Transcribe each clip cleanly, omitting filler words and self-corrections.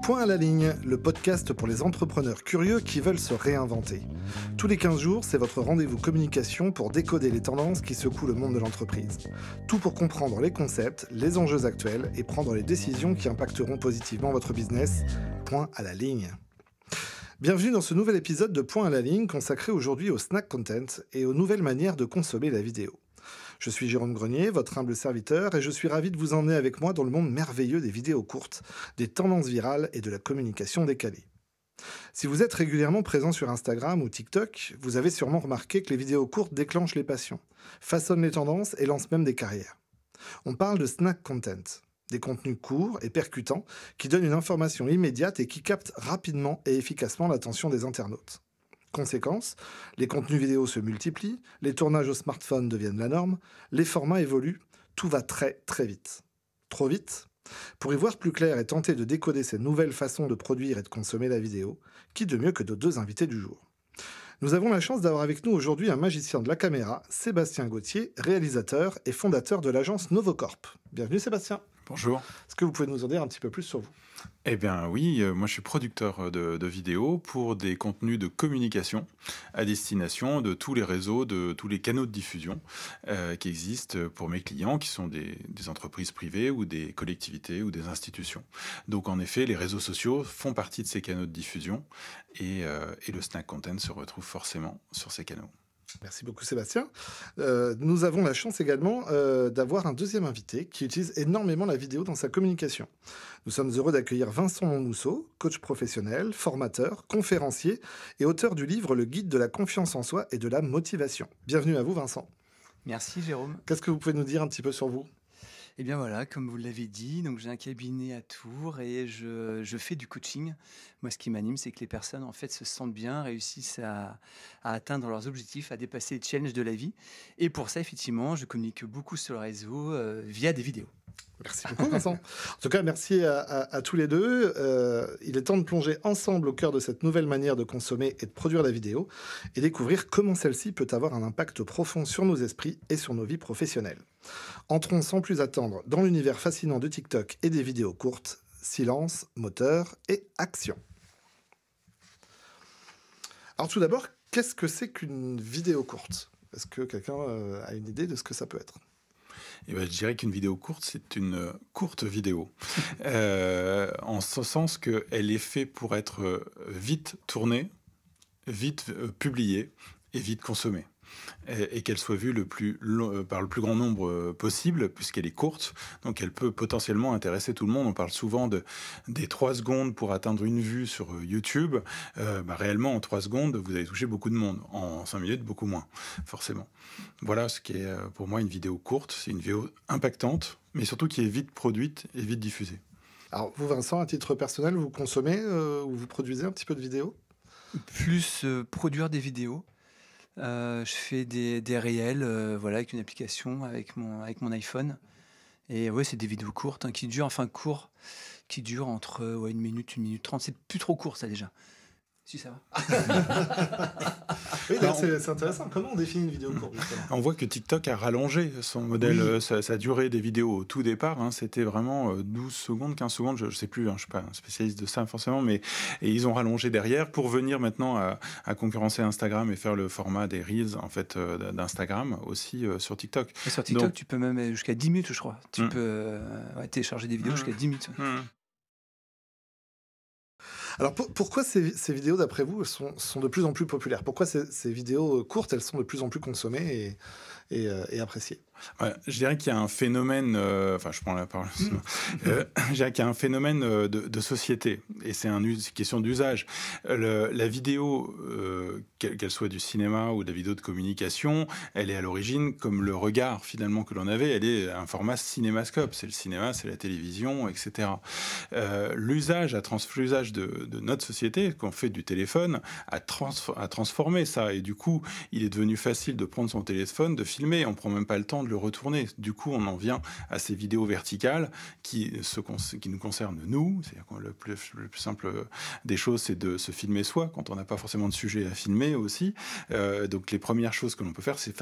Point à la ligne, le podcast pour les entrepreneurs curieux qui veulent se réinventer. Tous les 15 jours, c'est votre rendez-vous communication pour décoder les tendances qui secouent le monde de l'entreprise. Tout pour comprendre les concepts, les enjeux actuels et prendre les décisions qui impacteront positivement votre business. Point à la ligne. Bienvenue dans ce nouvel épisode de Point à la ligne consacré aujourd'hui au snack content et aux nouvelles manières de consommer la vidéo. Je suis Jérôme Grenier, votre humble serviteur, et je suis ravi de vous emmener avec moi dans le monde merveilleux des vidéos courtes, des tendances virales et de la communication décalée. Si vous êtes régulièrement présent sur Instagram ou TikTok, vous avez sûrement remarqué que les vidéos courtes déclenchent les passions, façonnent les tendances et lancent même des carrières. On parle de snack content, des contenus courts et percutants qui donnent une information immédiate et qui captent rapidement et efficacement l'attention des internautes. Conséquence, les contenus vidéo se multiplient, les tournages au smartphone deviennent la norme, les formats évoluent, tout va très très vite. Trop vite ? Pour y voir plus clair et tenter de décoder ces nouvelles façons de produire et de consommer la vidéo, qui de mieux que nos deux invités du jour ? Nous avons la chance d'avoir avec nous aujourd'hui un magicien de la caméra, Sébastien Gauthier, réalisateur et fondateur de l'agence Novocorp. Bienvenue Sébastien. Bonjour. Est-ce que vous pouvez nous en dire un petit peu plus sur vous ? Eh bien oui, moi je suis producteur de vidéos pour des contenus de communication à destination de tous les réseaux, de tous les canaux de diffusion qui existent pour mes clients, qui sont des entreprises privées ou des collectivités ou des institutions. Donc en effet, les réseaux sociaux font partie de ces canaux de diffusion et le snack content se retrouve forcément sur ces canaux. Merci beaucoup Sébastien. Nous avons la chance également d'avoir un deuxième invité qui utilise énormément la vidéo dans sa communication. Nous sommes heureux d'accueillir Vincent Monmousseau, coach professionnel, formateur, conférencier et auteur du livre Le guide de la confiance en soi et de la motivation. Bienvenue à vous Vincent. Merci Jérôme. Qu'est-ce que vous pouvez nous dire un petit peu sur vous ? Eh bien voilà, comme vous l'avez dit, donc j'ai un cabinet à Tours et je fais du coaching. Moi, ce qui m'anime, c'est que les personnes en fait se sentent bien, réussissent à atteindre leurs objectifs, à dépasser les challenges de la vie. Et pour ça, effectivement, je communique beaucoup sur le réseau via des vidéos. Merci beaucoup Vincent. En tout cas, merci à tous les deux. Il est temps de plonger ensemble au cœur de cette nouvelle manière de consommer et de produire la vidéo et découvrir comment celle-ci peut avoir un impact profond sur nos esprits et sur nos vies professionnelles. Entrons sans plus attendre dans l'univers fascinant de TikTok et des vidéos courtes. Silence, moteur et action. Alors tout d'abord, qu'est-ce que c'est qu'une vidéo courte ? Est-ce que quelqu'un a une idée de ce que ça peut être ? Eh ben, je dirais qu'une vidéo courte, c'est une courte vidéo. En ce sens qu'elle est faite pour être vite tournée, vite publiée et vite consommée. Et qu'elle soit vue par le plus grand nombre possible, puisqu'elle est courte, donc elle peut potentiellement intéresser tout le monde. On parle souvent des 3 secondes pour atteindre une vue sur YouTube. Réellement, en 3 secondes, vous allez toucher beaucoup de monde. En 5 minutes, beaucoup moins, forcément. Voilà ce qui est pour moi une vidéo courte. C'est une vidéo impactante, mais surtout qui est vite produite et vite diffusée. Alors vous, Vincent, à titre personnel, vous consommez ou vous produisez un petit peu de vidéos ? Plus produire des vidéos. Je fais des réels avec une application, avec mon iPhone. Et ouais, c'est des vidéos courtes qui durent entre 1 minute, 1 minute 30. C'est plus trop court, ça, déjà. Si, ça va. Oui, c'est intéressant. Comment on définit une vidéo courte, justement ? On voit que TikTok a rallongé son modèle, sa durée des vidéos au tout départ. C'était vraiment 12 secondes, 15 secondes, je ne sais plus, je ne suis pas un spécialiste de ça forcément, mais et ils ont rallongé derrière pour venir maintenant à concurrencer Instagram et faire le format des Reels en fait, d'Instagram aussi sur TikTok. Et sur TikTok, tu peux même jusqu'à 10 minutes, je crois. Tu peux télécharger des vidéos jusqu'à 10 minutes. Alors pourquoi ces vidéos, d'après vous, sont de plus en plus populaires ? Pourquoi ces vidéos courtes, elles sont de plus en plus consommées et appréciées ? Ouais, je dirais qu'il y a un phénomène, je prends la parole, je dirais qu'il y a un phénomène de société, et c'est une question d'usage. La vidéo, qu'elle soit du cinéma ou de la vidéo de communication, elle est à l'origine, comme le regard finalement que l'on avait, elle est un format cinémascope, c'est le cinéma, c'est la télévision, etc. L'usage de notre société, qu'on fait du téléphone, a transformé ça, et du coup, il est devenu facile de prendre son téléphone, de filmer, on prend même pas le temps de le retourner. Du coup, on en vient à ces vidéos verticales qui nous concernent nous. C'est-à-dire que le plus simple des choses, c'est de se filmer soi quand on n'a pas forcément de sujet à filmer aussi. Donc les premières choses que l'on peut faire, c'est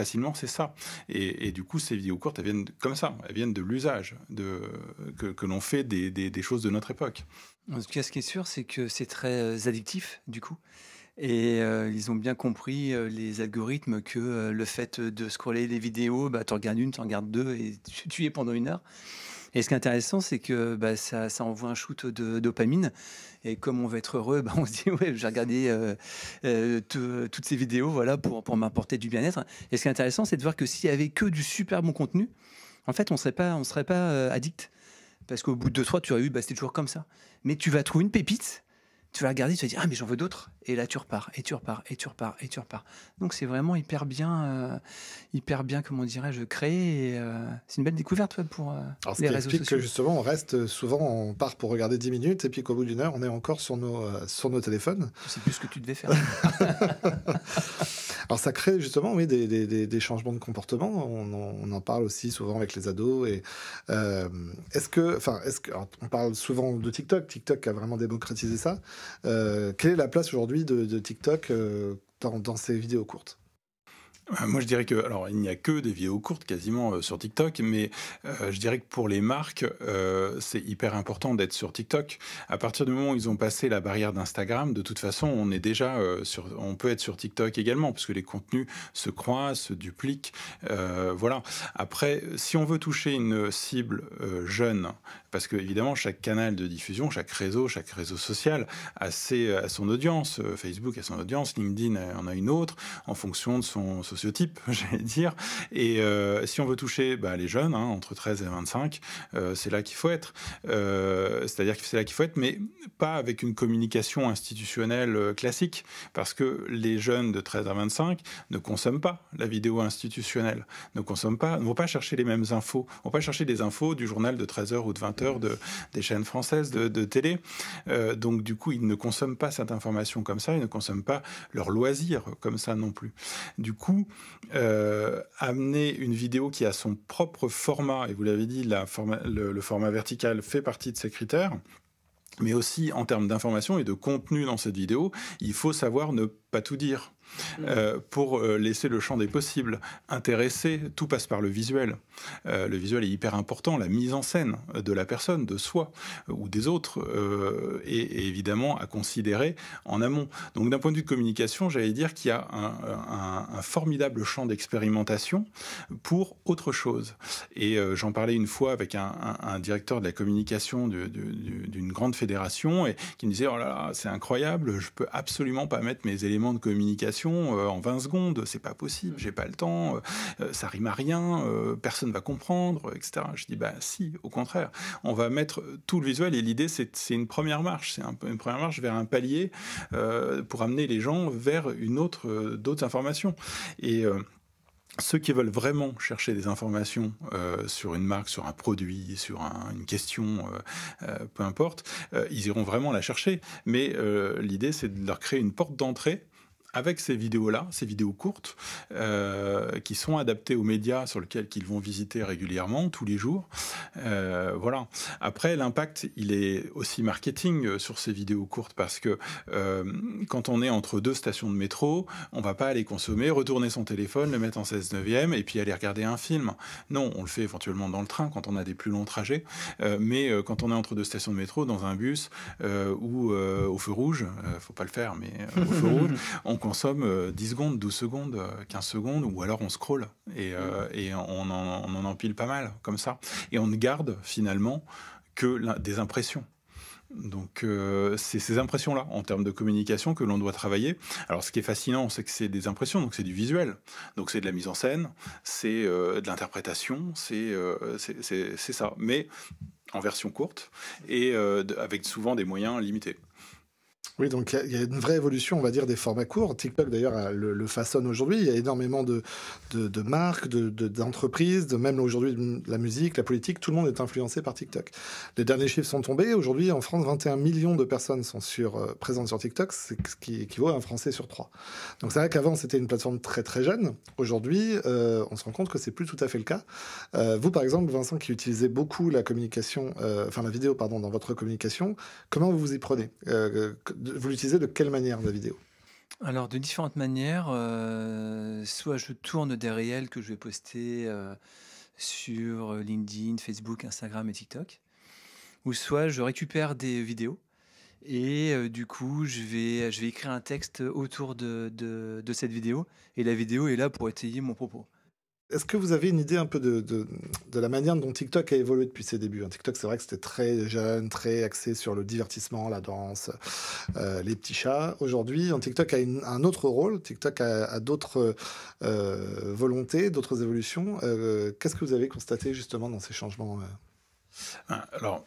ça. Et du coup, ces vidéos courtes, elles viennent comme ça. Elles viennent de l'usage que l'on fait des choses de notre époque. En tout cas, ce qui est sûr, c'est que c'est très addictif, du coup. Et ils ont bien compris, les algorithmes, que le fait de scroller les vidéos, tu en regardes une, tu en regardes deux, et tu y es pendant 1 heure. Et ce qui est intéressant, c'est que ça envoie un shoot de dopamine. Et comme on veut être heureux, on se dit, ouais, j'ai regardé toutes ces vidéos, voilà, pour m'apporter du bien-être. Et ce qui est intéressant, c'est de voir que s'il y avait que du super bon contenu, en fait, on serait pas addict. Parce qu'au bout de 2-3, tu aurais eu, c'était toujours comme ça. Mais tu vas trouver une pépite, tu vas regarder, tu vas dire, ah, mais j'en veux d'autres. Et là, tu repars, et tu repars, et tu repars, et tu repars. Donc, c'est vraiment hyper bien, comment dirais-je, créé. Et, c'est une belle découverte pour les réseaux sociaux. Que justement, on reste souvent, on part pour regarder 10 minutes, et puis qu'au bout d'1 heure, on est encore sur nos téléphones. C'est plus ce que tu devais faire. Alors, ça crée justement, oui, des changements de comportement. On en parle aussi souvent avec les ados. Et alors, on parle souvent de TikTok. TikTok a vraiment démocratisé ça. Quelle est la place aujourd'hui de TikTok dans ces vidéos courtes? Moi, je dirais alors, il n'y a que des vidéos courtes quasiment sur TikTok, mais je dirais que pour les marques, c'est hyper important d'être sur TikTok. À partir du moment où ils ont passé la barrière d'Instagram, de toute façon, on est déjà on peut être sur TikTok également, parce que les contenus se croisent, se dupliquent, voilà. Après, si on veut toucher une cible jeune, parce que évidemment, chaque canal de diffusion, chaque réseau social a son audience. Facebook a son audience, LinkedIn en a une autre, en fonction de son sociotype, j'allais dire. Et si on veut toucher les jeunes, entre 13 et 25, c'est là qu'il faut être. C'est-à-dire que c'est là qu'il faut être, mais pas avec une communication institutionnelle classique, parce que les jeunes de 13 à 25 ne consomment pas la vidéo institutionnelle, ne vont pas chercher les mêmes infos, ne vont pas chercher des infos du journal de 13h ou de 20h des chaînes françaises de télé. Donc du coup, ils ne consomment pas cette information comme ça, ils ne consomment pas leur loisir comme ça non plus. Du coup, amener une vidéo qui a son propre format, et vous l'avez dit, le format vertical fait partie de ces critères, mais aussi en termes d'information et de contenu dans cette vidéo, il faut savoir ne pas tout dire. Pour laisser le champ des possibles, intéresser, tout passe par le visuel. Le visuel est hyper important, la mise en scène de la personne, de soi ou des autres, est évidemment à considérer en amont. Donc d'un point de vue de communication, j'allais dire qu'il y a un formidable champ d'expérimentation pour autre chose. Et j'en parlais une fois avec un directeur de la communication d'une grande fédération, et qui me disait, oh là là, c'est incroyable, je peux absolument pas mettre mes éléments de communication en 20 secondes, c'est pas possible, j'ai pas le temps, ça rime à rien, personne va comprendre, etc. Je dis, si, au contraire, on va mettre tout le visuel, et l'idée, c'est une première marche, une première marche vers un palier pour amener les gens vers d'autres informations. Et ceux qui veulent vraiment chercher des informations sur une marque, sur un produit, sur une question, peu importe, ils iront vraiment la chercher. Mais l'idée, c'est de leur créer une porte d'entrée avec ces vidéos-là, ces vidéos courtes, qui sont adaptées aux médias sur lesquels ils vont visiter régulièrement, tous les jours. Voilà. Après, l'impact, il est aussi marketing sur ces vidéos courtes, parce que quand on est entre 2 stations de métro, on va pas aller consommer, retourner son téléphone, le mettre en 16/9 et puis aller regarder un film. Non, on le fait éventuellement dans le train quand on a des plus longs trajets, mais quand on est entre 2 stations de métro, dans un bus ou au feu rouge, faut pas le faire, mais au feu rouge, on consomme 10 secondes, 12 secondes, 15 secondes, ou alors on scrolle, et on en empile pas mal, comme ça. Et on ne garde finalement que des impressions. Donc c'est ces impressions-là, en termes de communication, que l'on doit travailler. Alors ce qui est fascinant, c'est que c'est des impressions, donc c'est du visuel, donc c'est de la mise en scène, c'est de l'interprétation, c'est ça, mais en version courte, et avec souvent des moyens limités. Oui, donc il y a une vraie évolution, on va dire, des formats courts. TikTok, d'ailleurs, le façonne aujourd'hui. Il y a énormément de marques, d'entreprises, même aujourd'hui la musique, la politique, tout le monde est influencé par TikTok. Les derniers chiffres sont tombés. Aujourd'hui, en France, 21 millions de personnes sont présentes sur TikTok, ce qui équivaut à un Français sur 3. Donc c'est vrai qu'avant, c'était une plateforme très très jeune. Aujourd'hui, on se rend compte que c'est plus tout à fait le cas. Vous, par exemple, Vincent, qui utilisez beaucoup la communication, la vidéo, pardon, dans votre communication, comment vous vous y prenez? Vous l'utilisez de quelle manière, la vidéo? Alors, de différentes manières, soit je tourne des réels que je vais poster sur LinkedIn, Facebook, Instagram et TikTok, ou soit je récupère des vidéos et du coup, je vais écrire un texte autour de cette vidéo et la vidéo est là pour étayer mon propos. Est-ce que vous avez une idée un peu de la manière dont TikTok a évolué depuis ses débuts? TikTok, c'est vrai que c'était très jeune, très axé sur le divertissement, la danse, les petits chats. Aujourd'hui, TikTok a un autre rôle. TikTok a d'autres volontés, d'autres évolutions. Qu'est-ce que vous avez constaté justement dans ces changements? Alors,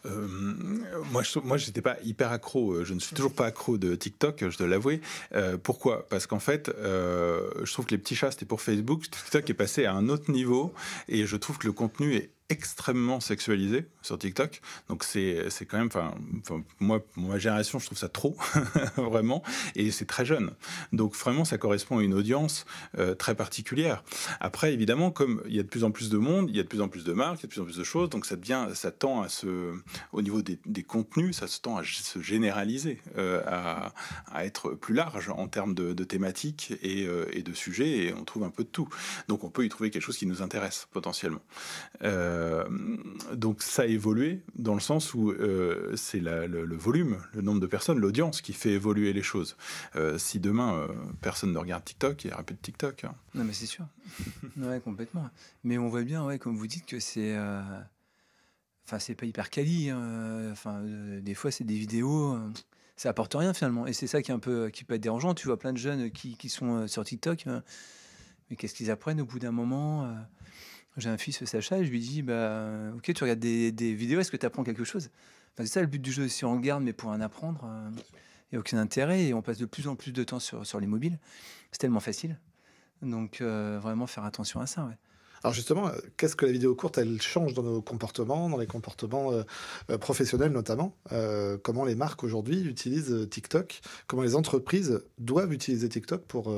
moi, j'étais pas hyper accro. Je ne suis toujours pas accro de TikTok, je dois l'avouer. Pourquoi? Parce qu'en fait, je trouve que les petits chats, c'était pour Facebook. TikTok est passé à un autre niveau et je trouve que le contenu est extrêmement sexualisé sur TikTok. Donc c'est quand même, moi, pour ma génération, je trouve ça trop, vraiment, et c'est très jeune. Donc vraiment, ça correspond à une audience très particulière. Après, évidemment, comme il y a de plus en plus de monde, il y a de plus en plus de marques, il y a de plus en plus de choses, donc ça tend à au niveau des contenus, ça se tend à se généraliser, à être plus large en termes de thématiques et de sujets, et on trouve un peu de tout. Donc on peut y trouver quelque chose qui nous intéresse potentiellement. Donc ça a évolué dans le sens où c'est le volume, le nombre de personnes, l'audience qui fait évoluer les choses. Si demain personne ne regarde TikTok, il n'y aura plus de TikTok. Hein. Non mais c'est sûr, ouais, complètement. Mais on voit bien, ouais, comme vous dites, que c'est pas hyper quali. Des fois c'est des vidéos, ça apporte rien finalement. Et c'est ça qui peut être dérangeant. Tu vois plein de jeunes qui sont sur TikTok, mais qu'est-ce qu'ils apprennent au bout d'un moment? J'ai un fils, Sacha, et je lui dis, ok, tu regardes des vidéos, est-ce que tu apprends quelque chose? C'est ça le but du jeu, si on regarde, mais pour en apprendre, il n'y a aucun intérêt, et on passe de plus en plus de temps sur les mobiles. C'est tellement facile. Donc, vraiment faire attention à ça, ouais. Alors justement, qu'est-ce que la vidéo courte, elle change dans nos comportements, dans les comportements professionnels notamment? Comment les marques aujourd'hui utilisent TikTok? Comment les entreprises doivent utiliser TikTok pour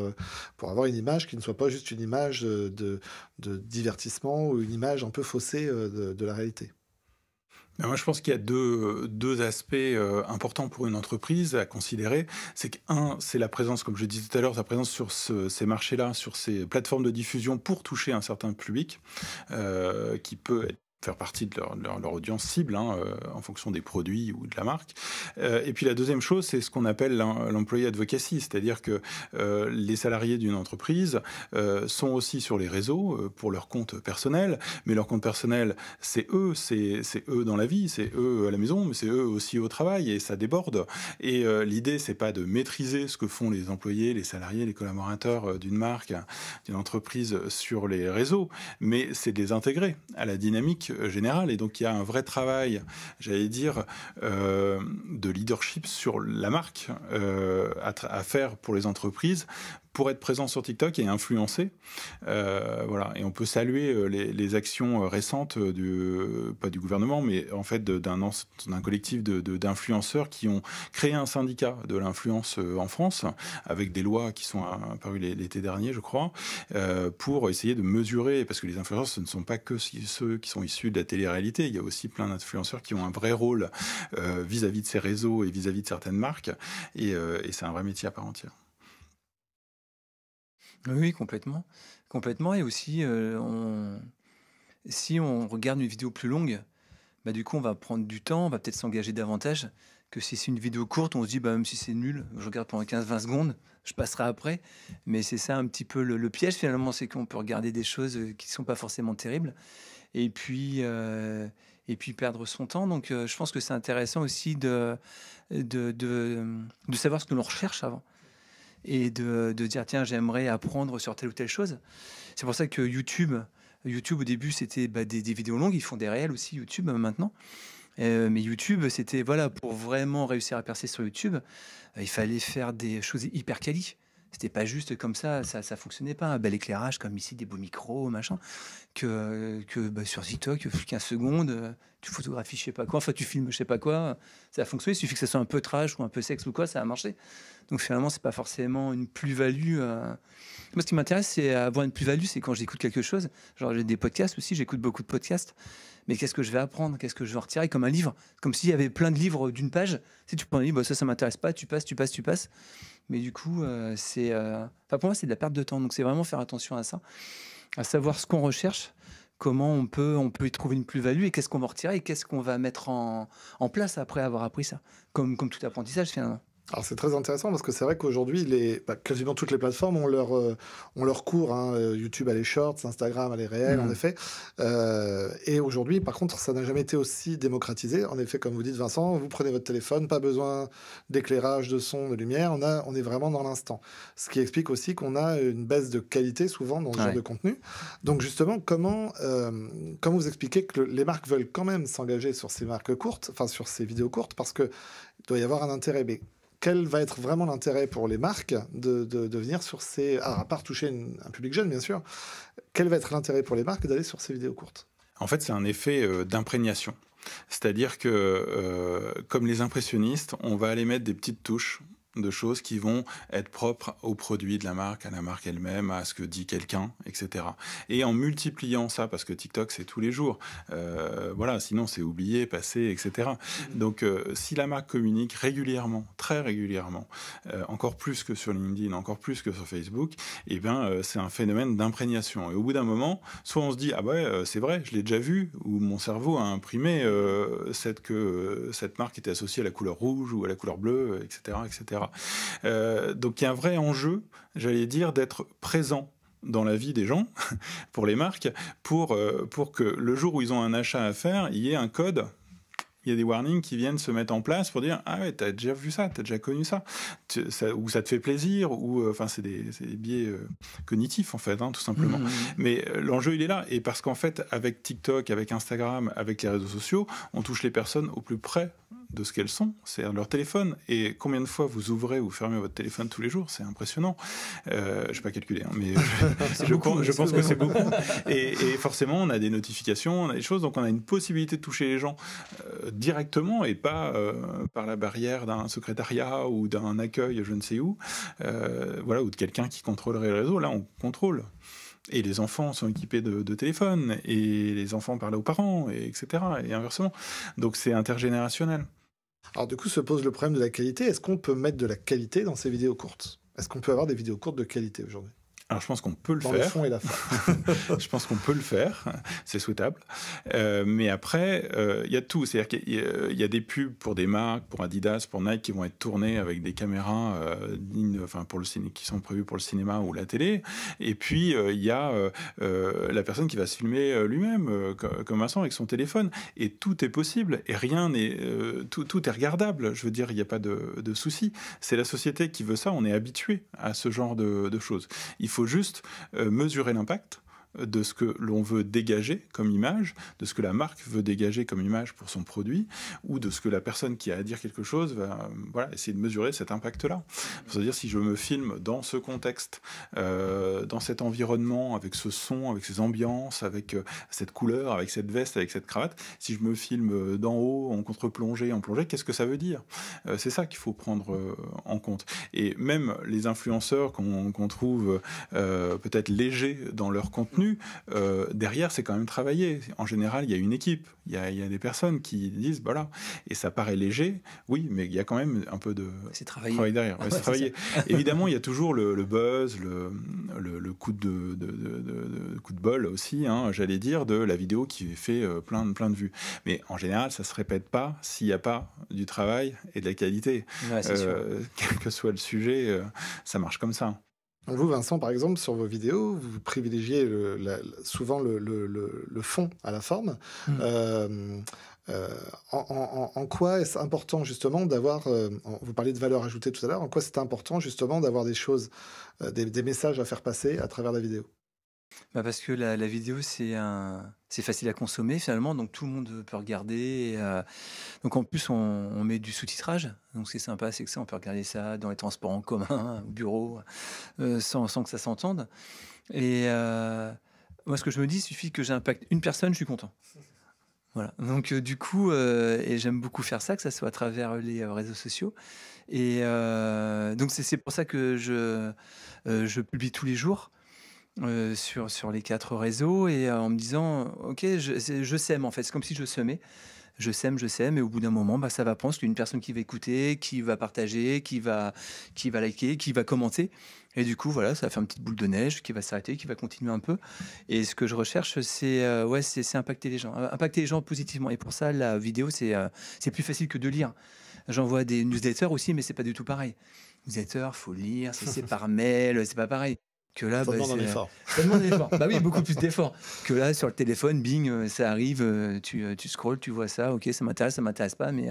avoir une image qui ne soit pas juste une image de divertissement ou une image un peu faussée de la réalité? Moi, je pense qu'il y a deux aspects importants pour une entreprise à considérer. C'est qu'un, c'est la présence, comme je disais tout à l'heure, sa présence sur ces marchés-là, sur ces plateformes de diffusion pour toucher un certain public qui peut faire partie de leur audience cible en fonction des produits ou de la marque. Et puis la deuxième chose, c'est ce qu'on appelle l'employee advocacy, c'est-à-dire que les salariés d'une entreprise sont aussi sur les réseaux pour leur compte personnel, mais leur compte personnel, c'est eux dans la vie, c'est eux à la maison, mais c'est eux aussi au travail, et ça déborde. Et l'idée, c'est pas de maîtriser ce que font les employés, les salariés, les collaborateurs d'une marque, d'une entreprise sur les réseaux, mais c'est de les intégrer à la dynamique générale. Et donc il y a un vrai travail, j'allais dire, de leadership sur la marque à faire pour les entreprises pour être présent sur TikTok et influencer. Voilà. Et on peut saluer les actions récentes, pas du gouvernement, mais en fait d'un collectif d'influenceurs qui ont créé un syndicat de l'influence en France, avec des lois qui sont apparues l'été dernier, je crois, pour essayer de mesurer, parce que les influenceurs, ce ne sont pas que ceux qui sont issus de la télé-réalité, il y a aussi plein d'influenceurs qui ont un vrai rôle vis-à-vis de ces réseaux et vis-à-vis de certaines marques, et c'est un vrai métier à part entière. Oui, complètement. Complètement. Et aussi, si on regarde une vidéo plus longue, du coup, on va prendre du temps, on va peut-être s'engager davantage que si c'est une vidéo courte, on se dit, même si c'est nul, je regarde pendant 15-20 secondes, je passerai après. Mais c'est ça un petit peu le piège, finalement, c'est qu'on peut regarder des choses qui ne sont pas forcément terribles et puis perdre son temps. Donc, je pense que c'est intéressant aussi de savoir ce que l'on recherche avant. Et de dire, tiens, j'aimerais apprendre sur telle ou telle chose. C'est pour ça que YouTube au début, c'était des vidéos longues. Ils font des réels aussi, YouTube, maintenant. Mais YouTube, c'était voilà, pour vraiment réussir à percer sur YouTube, il fallait faire des choses hyper quali. C'était pas juste comme ça fonctionnait pas. Un bel éclairage comme ici, des beaux micros, machin. Bah, sur TikTok, 15 secondes, tu photographies je sais pas quoi, enfin tu filmes je sais pas quoi, ça a fonctionné. Il suffit que ça soit un peu trash ou un peu sexe ou quoi, ça a marché. Donc finalement, c'est pas forcément une plus-value. Moi, ce qui m'intéresse, c'est avoir une plus-value, c'est quand j'écoute quelque chose. Genre, j'ai des podcasts aussi, j'écoute beaucoup de podcasts. Mais qu'est-ce que je vais apprendre? Qu'est-ce que je vais en retirer? Comme un livre. Comme s'il y avait plein de livres d'une page. Si tu prends un livre, bah, ça m'intéresse pas, tu passes. Mais du coup, pour moi, c'est de la perte de temps. Donc, c'est vraiment faire attention à ça, à savoir ce qu'on recherche, comment on peut y trouver une plus-value et qu'est-ce qu'on va retirer et qu'est-ce qu'on va mettre en place après avoir appris ça. Comme tout apprentissage, finalement. Alors c'est très intéressant parce que c'est vrai qu'aujourd'hui, quasiment toutes les plateformes ont leur cours. Hein. YouTube a les shorts, Instagram a les réels, en effet. Et aujourd'hui, par contre, ça n'a jamais été aussi démocratisé. En effet, comme vous dites, Vincent, vous prenez votre téléphone, pas besoin d'éclairage, de son, de lumière. On est vraiment dans l'instant. Ce qui explique aussi qu'on a une baisse de qualité souvent dans ce genre de contenu. Donc justement, comment vous expliquez que les marques veulent quand même s'engager sur ces marques courtes, enfin sur ces vidéos courtes, parce qu'il doit y avoir un intérêt. Mais quel va être vraiment l'intérêt pour les marques de venir sur ces... Alors, à part toucher un public jeune, bien sûr, quel va être l'intérêt pour les marques d'aller sur ces vidéos courtes? En fait, c'est un effet d'imprégnation. C'est-à-dire que, comme les impressionnistes, on va aller mettre des petites touches de choses qui vont être propres aux produits de la marque, à la marque elle-même, à ce que dit quelqu'un, etc. Et en multipliant ça, parce que TikTok, c'est tous les jours, voilà, sinon c'est oublié, passé, etc. Donc, si la marque communique régulièrement, très régulièrement, encore plus que sur LinkedIn, encore plus que sur Facebook, eh bien, c'est un phénomène d'imprégnation. Et au bout d'un moment, soit on se dit, ah ouais, c'est vrai, je l'ai déjà vu, ou mon cerveau a imprimé que cette marque était associée à la couleur rouge ou à la couleur bleue, etc., etc. Donc il y a un vrai enjeu, j'allais dire, d'être présent dans la vie des gens, pour les marques, pour que le jour où ils ont un achat à faire, il y ait un code, il y a des warnings qui viennent se mettre en place pour dire « Ah ouais, t'as déjà vu ça, t'as déjà connu ça, ou ça te fait plaisir », ou enfin c'est des biais cognitifs en fait, hein, tout simplement. Mais l'enjeu il est là, et parce qu'en fait avec TikTok, avec Instagram, avec les réseaux sociaux, on touche les personnes au plus près de ce qu'elles sont, c'est leur téléphone. Et combien de fois vous ouvrez ou fermez votre téléphone tous les jours, c'est impressionnant. Je n'ai pas calculé, hein, mais je pense que c'est beaucoup. Et forcément, on a des notifications, on a des choses, donc on a une possibilité de toucher les gens directement et pas par la barrière d'un secrétariat ou d'un accueil, je ne sais où, voilà, ou de quelqu'un qui contrôlerait le réseau. Là, on contrôle. Et les enfants sont équipés de téléphones, et les enfants parlent aux parents, etc. Et inversement. Donc c'est intergénérationnel. Alors du coup se pose le problème de la qualité. Est-ce qu'on peut mettre de la qualité dans ces vidéos courtes? Est-ce qu'on peut avoir des vidéos courtes de qualité aujourd'hui? Alors je pense qu'on peut le faire. Dans le fond et la forme. Je pense qu'on peut le faire, c'est souhaitable. Mais après, il y a tout. C'est-à-dire qu'il y a des pubs pour des marques, pour Adidas, pour Nike, qui vont être tournées avec des caméras qui sont prévues pour le cinéma ou la télé. Et puis il y a la personne qui va se filmer lui-même, comme Vincent, avec son téléphone. Et tout est possible. Et rien n'est... tout est regardable. Je veux dire, il n'y a pas de souci. C'est la société qui veut ça. On est habitué à ce genre de choses. Il faut juste mesurer l'impact de ce que l'on veut dégager comme image, de ce que la marque veut dégager comme image pour son produit, ou de ce que la personne qui a à dire quelque chose va essayer de mesurer cet impact-là. C'est-à-dire, si je me filme dans ce contexte, dans cet environnement, avec ce son, avec ces ambiances, avec cette couleur, avec cette veste, avec cette cravate, si je me filme d'en haut, en contre-plongée, en plongée, qu'est-ce que ça veut dire? C'est ça qu'il faut prendre en compte. Et même les influenceurs qu'on trouve peut-être légers dans leur contenu, derrière, c'est quand même travaillé. En général, il y a une équipe, il y a des personnes qui disent, voilà, et ça paraît léger, oui, mais il y a quand même un peu de travail derrière. C'est travaillé. Évidemment, il y a toujours le buzz, le coup de bol aussi, hein, j'allais dire, de la vidéo qui fait plein de vues. Mais en général, ça se répète pas s'il n'y a pas du travail et de la qualité. Ouais, quel que soit le sujet, ça marche comme ça. Vous, Vincent, par exemple, sur vos vidéos, vous privilégiez souvent le fond à la forme. En quoi est-ce important justement d'avoir, vous parliez de valeur ajoutée tout à l'heure, en quoi c'est important justement d'avoir des choses, des messages à faire passer à travers la vidéo? Parce que la vidéo, c'est facile à consommer finalement, donc tout le monde peut regarder. Donc en plus, on met du sous-titrage, donc c'est sympa, c'est que ça, on peut regarder ça dans les transports en commun, au bureau, sans que ça s'entende. Et moi, ce que je me dis, il suffit que j'impacte une personne, je suis content. Voilà. Donc du coup, et j'aime beaucoup faire ça, que ça soit à travers les réseaux sociaux. Et donc c'est pour ça que je publie tous les jours. Sur les 4 réseaux et en me disant ok je sème en fait, c'est comme si je semais, je sème et au bout d'un moment ça va prendre, parce qu'il y a une personne qui va écouter, qui va partager, qui va liker, qui va commenter, et du coup voilà, ça va faire une petite boule de neige qui va s'arrêter, qui va continuer un peu. Et ce que je recherche, c'est impacter les gens positivement, et pour ça la vidéo c'est plus facile que de lire. J'envoie des newsletters aussi, mais c'est pas du tout pareil. Newsletter, faut lire, c'est par mail, c'est pas pareil. Que là, ça demande un effort. Ça demande un effort. Bah oui, beaucoup plus d'efforts. Que là, sur le téléphone, bing, ça arrive, tu scrolles, tu vois ça, ok, ça m'intéresse pas, mais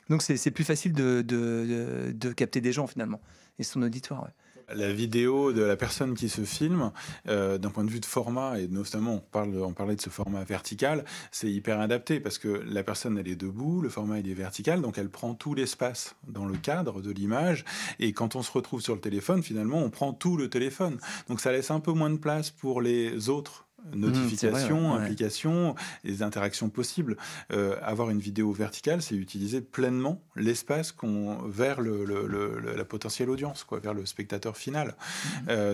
donc c'est plus facile de capter des gens finalement et son auditoire. Ouais. La vidéo de la personne qui se filme, d'un point de vue de format, et notamment on parlait de ce format vertical, c'est hyper adapté parce que la personne elle est debout, le format il est vertical, donc elle prend tout l'espace dans le cadre de l'image, et quand on se retrouve sur le téléphone, finalement on prend tout le téléphone, donc ça laisse un peu moins de place pour les autres notifications, vrai, ouais. Applications, les interactions possibles. Avoir une vidéo verticale, c'est utiliser pleinement l'espace vers la potentielle audience, quoi, vers le spectateur final.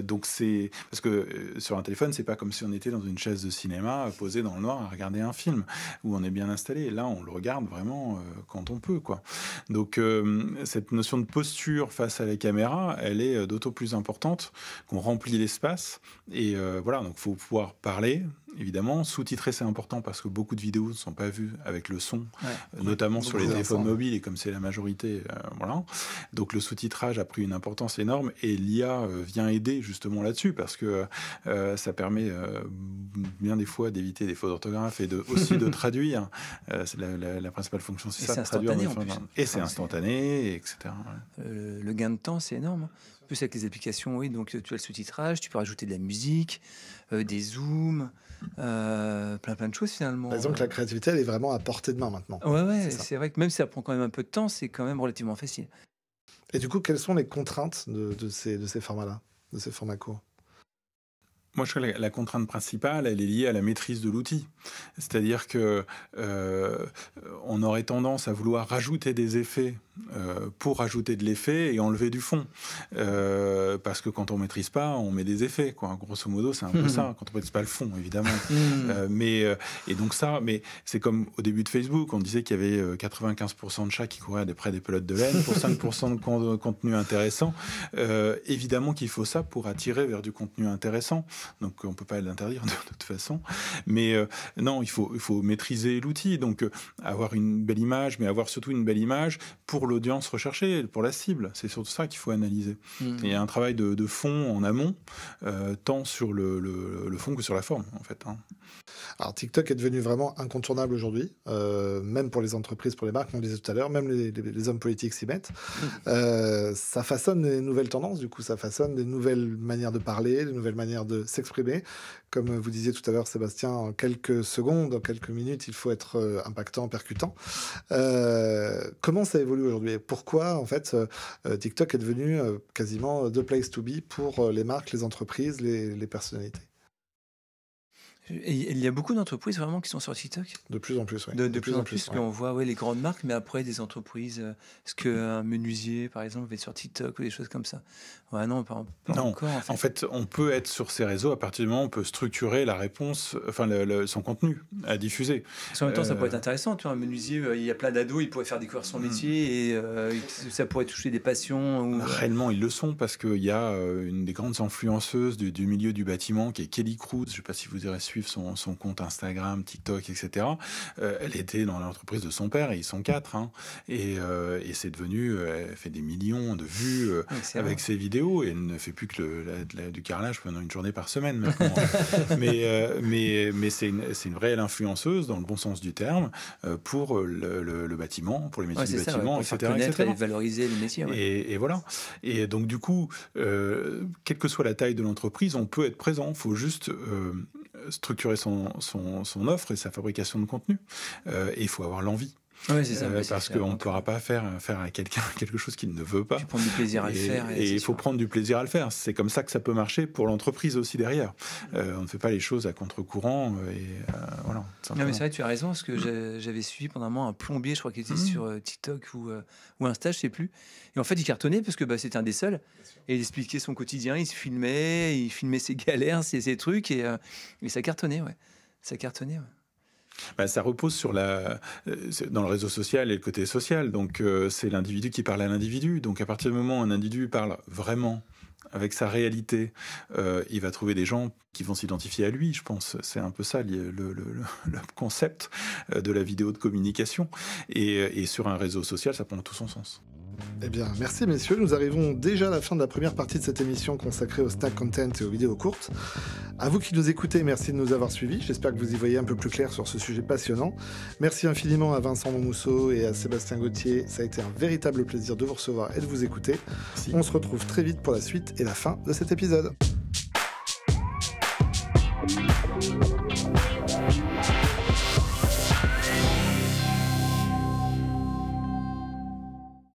Donc c'est parce que sur un téléphone, c'est pas comme si on était dans une chaise de cinéma posée dans le noir à regarder un film où on est bien installé. Et là, on le regarde vraiment quand on peut, quoi. Donc cette notion de posture face à la caméra, elle est d'autant plus importante qu'on remplit l'espace. Et voilà, donc faut pouvoir parler. Évidemment, sous-titrer c'est important parce que beaucoup de vidéos ne sont pas vues avec le son, notamment sur les téléphones mobiles, et comme c'est la majorité, voilà. Donc le sous-titrage a pris une importance énorme, et l'IA vient aider justement là-dessus parce que ça permet bien des fois d'éviter des fautes d'orthographe et aussi de traduire. C'est la principale fonction, c'est ça, de traduire. Et c'est instantané, etc. Le gain de temps, c'est énorme. En plus avec les applications, oui, donc tu as le sous-titrage, tu peux rajouter de la musique, des zooms, plein de choses finalement. Donc la créativité, elle est vraiment à portée de main maintenant. Ouais, c'est vrai que même si ça prend quand même un peu de temps, c'est quand même relativement facile. Et du coup, quelles sont les contraintes de ces formats-là, de ces formats courts ? Moi, je crois que la contrainte principale, elle est liée à la maîtrise de l'outil. C'est-à-dire que on aurait tendance à vouloir rajouter des effets pour rajouter de l'effet et enlever du fond. Parce que quand on maîtrise pas, on met des effets, quoi. Grosso modo, c'est un peu ça. Quand on maîtrise pas le fond, évidemment. Et donc ça, mais c'est comme au début de Facebook, on disait qu'il y avait 95% de chats qui couraient près des pelotes de laine pour 5% de contenu intéressant. Évidemment qu'il faut ça pour attirer vers du contenu intéressant. Donc on ne peut pas l'interdire de toute façon. Mais non, il faut maîtriser l'outil. Donc avoir une belle image, mais avoir surtout une belle image pour l'audience recherchée, pour la cible. C'est surtout ça qu'il faut analyser. Il y a un travail de fond en amont, tant sur le fond que sur la forme, en fait. Alors TikTok est devenu vraiment incontournable aujourd'hui, même pour les entreprises, pour les marques, on le disait tout à l'heure, même les hommes politiques s'y mettent. Ça façonne des nouvelles tendances, du coup, ça façonne des nouvelles manières de parler, des nouvelles manières de s'exprimer. Comme vous disiez tout à l'heure, Sébastien, en quelques secondes, en quelques minutes, il faut être impactant, percutant. Comment ça évolue aujourd'hui ? Pourquoi, en fait, TikTok est devenu quasiment the place to be pour les marques, les entreprises, les personnalités ? Et il y a beaucoup d'entreprises vraiment qui sont sur TikTok. De plus en plus, oui. De plus en plus, qu'on voit les grandes marques, mais après des entreprises. Est-ce qu'un menuisier, par exemple, va être sur TikTok ou des choses comme ça ? Ouais, non, pas encore. En fait, on peut être sur ces réseaux à partir du moment où on peut structurer la réponse, enfin son contenu à diffuser. Parce qu'en même temps, ça pourrait être intéressant. Tu vois, un menuisier, il y a plein d'ados, il pourrait faire découvrir son métier et ça pourrait toucher des passions. Réellement, ils le sont parce qu'il y a une des grandes influenceuses du milieu du bâtiment qui est Kelly Cruz. Je ne sais pas si vous irez suivre suivre son compte Instagram, TikTok, etc. Elle était dans l'entreprise de son père, et ils sont 4, hein, et c'est devenu, elle fait des millions de vues avec ses vidéos, et elle ne fait plus que du carrelage pendant une journée par semaine maintenant. mais c'est une réelle influenceuse dans le bon sens du terme pour le bâtiment, pour les métiers du bâtiment, pour faire connaître et valoriser le métier. Ouais. Et voilà. Et donc du coup, quelle que soit la taille de l'entreprise, on peut être présent. Il faut juste structurer son offre et sa fabrication de contenu. Et il faut avoir l'envie. Oui, c'est ça. Parce qu'on ne pourra pas faire à quelqu'un quelque chose qu'il ne veut pas. Il faut prendre du plaisir à le faire. Et il faut prendre du plaisir à le faire. C'est comme ça que ça peut marcher pour l'entreprise aussi derrière. On ne fait pas les choses à contre-courant. Voilà, non, mais c'est vrai, tu as raison, parce que j'avais suivi pendant un moment un plombier, je crois qu'il était sur TikTok ou Insta, je ne sais plus. Et en fait, il cartonnait parce que c'était un des seuls. Et il expliquait son quotidien, il filmait ses galères, ses trucs. Et ça cartonnait, ouais. Ça cartonnait, ouais. Ça repose sur dans le réseau social et le côté social. Donc, c'est l'individu qui parle à l'individu. Donc, à partir du moment où un individu parle vraiment avec sa réalité, il va trouver des gens qui vont s'identifier à lui, je pense. C'est un peu ça le concept de la vidéo de communication. Et sur un réseau social, ça prend tout son sens. Eh bien, merci messieurs. Nous arrivons déjà à la fin de la première partie de cette émission consacrée au snack content et aux vidéos courtes. À vous qui nous écoutez, merci de nous avoir suivis. J'espère que vous y voyez un peu plus clair sur ce sujet passionnant. Merci infiniment à Vincent Momousseau et à Sébastien Gauthier. Ça a été un véritable plaisir de vous recevoir et de vous écouter. Merci. On se retrouve très vite pour la suite et la fin de cet épisode.